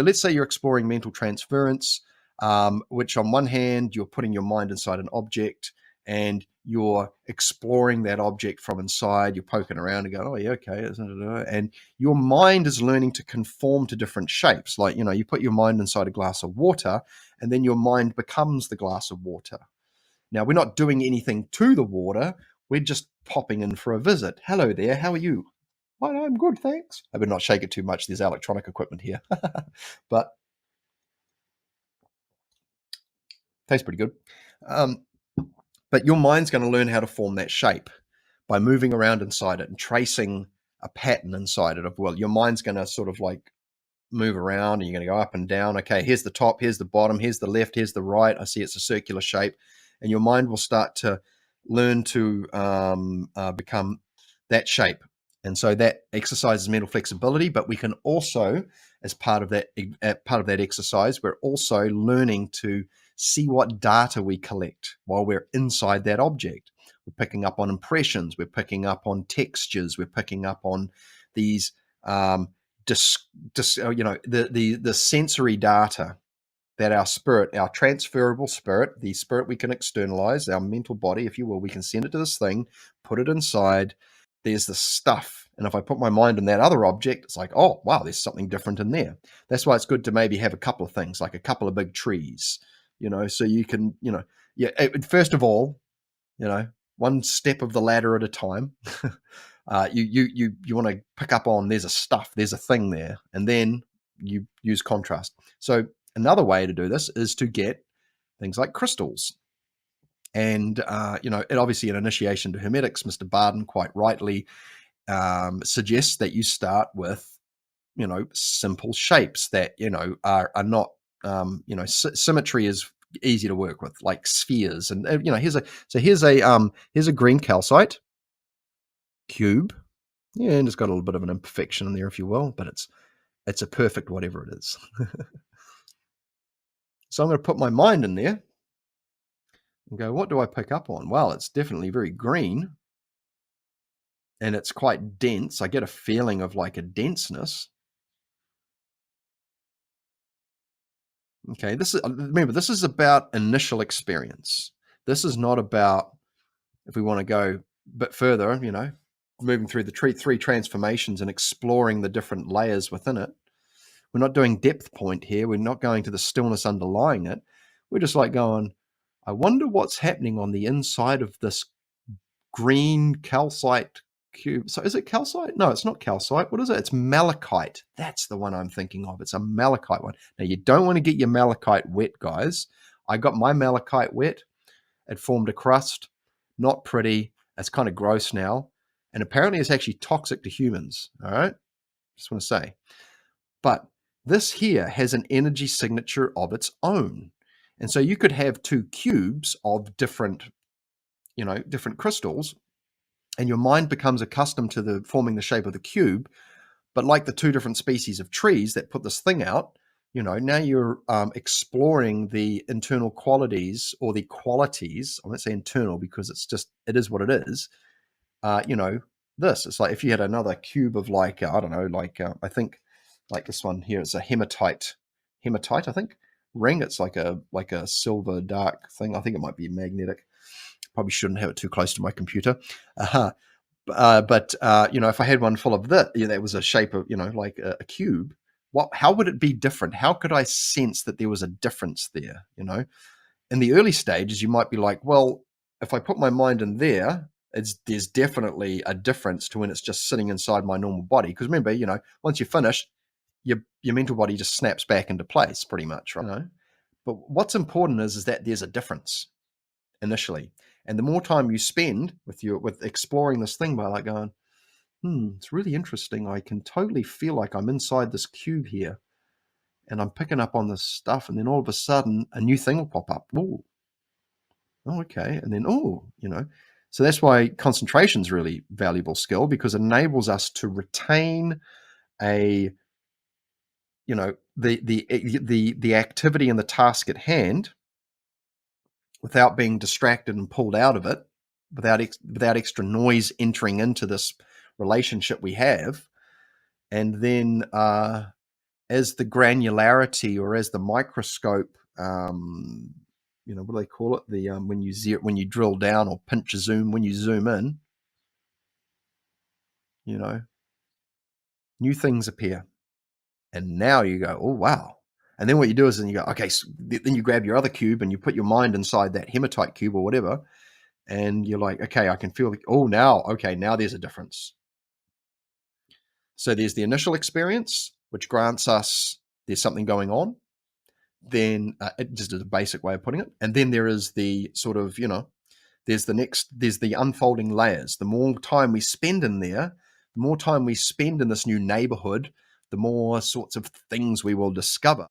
let's say you're exploring mental transference, which on one hand, you're putting your mind inside an object and you're exploring that object from inside. You're poking around and going, oh, yeah, okay. And your mind is learning to conform to different shapes. Like, you put your mind inside a glass of water and then your mind becomes the glass of water. Now, we're not doing anything to the water. We're just popping in for a visit. Hello there. How are you? Well, I'm good, thanks. I would not shake it too much. There's electronic equipment here. But tastes pretty good. But your mind's going to learn how to form that shape by moving around inside it and tracing a pattern inside it. Your mind's going to sort of like move around and you're going to go up and down. Okay, here's the top, here's the bottom, here's the left, here's the right. I see it's a circular shape. And your mind will start to learn to become that shape. And so that exercises mental flexibility, but we can also, as part of that exercise, we're also learning to see what data we collect while we're inside that object. We're picking up on impressions, we're picking up on textures, we're picking up on these the sensory data that our spirit, our transferable spirit, the spirit we can externalize, our mental body, if you will, we can send it to this thing, put it inside. There's the stuff. And if I put my mind in that other object, it's like, oh, wow, there's something different in there. That's why it's good to maybe have a couple of things, like a couple of big trees, so you can, first of all, one step of the ladder at a time. You want to pick up on there's a thing there, and then you use contrast. So another way to do this is to get things like crystals. And, it obviously an initiation to Hermetics, Mr. Bardon quite rightly suggests that you start with, simple shapes that, are not, symmetry is easy to work with, like spheres. And, here's a green calcite cube. Yeah, and it's got a little bit of an imperfection in there, if you will, but it's a perfect whatever it is. So I'm going to put my mind in there and go, what do I pick up on? Well, it's definitely very green and it's quite dense. I get a feeling of like a denseness. Okay, remember, this is about initial experience. This is not about, if we want to go a bit further, moving through the three transformations and exploring the different layers within it. We're not doing depth point here. We're not going to the stillness underlying it. We're just like going, I wonder what's happening on the inside of this green calcite cube. So is it calcite? No, it's not calcite. What is it? It's malachite. That's the one I'm thinking of. It's a malachite one. Now, you don't want to get your malachite wet, guys. I got my malachite wet. It formed a crust. Not pretty. It's kind of gross now. And apparently it's actually toxic to humans. All right? Just want to say. But this here has an energy signature of its own. And so you could have two cubes of different crystals, and your mind becomes accustomed to forming the shape of the cube. But like the two different species of trees that put this thing out, now you're exploring the internal qualities or the qualities. I won't say internal because it is what it is. This, it's like if you had another cube of I think like this one here, it's a hematite, I think, ring. It's like a silver dark thing. I think it might be magnetic. Probably shouldn't have it too close to my computer. But if I had one full of that was a shape of, like a cube, how would it be different? How could I sense that there was a difference there? In the early stages, you might be like, well, if I put my mind in there, there's definitely a difference to when it's just sitting inside my normal body. Because remember, once you finish, your mental body just snaps back into place pretty much, right? But what's important is that there's a difference initially. And the more time you spend with exploring this thing by like going, it's really interesting. I can totally feel like I'm inside this cube here and I'm picking up on this stuff. And then all of a sudden a new thing will pop up. Oh, okay. And then, so that's why concentration is really valuable skill, because it enables us to retain the activity and the task at hand without being distracted and pulled out of it, without extra noise entering into this relationship we have. And then as the granularity or as the microscope, what do they call it? The when you drill down or pinch a zoom, when you zoom in, you know, new things appear. And now you go, oh, wow. And then what you do is then you go, okay, so then you grab your other cube and you put your mind inside that hematite cube or whatever. And you're like, okay, I can feel, now there's a difference. So there's the initial experience, which grants us there's something going on. Then it just is a basic way of putting it. And then there is the sort of, there's the unfolding layers. The more time we spend in there, the more time we spend in this new neighborhood, the more sorts of things we will discover.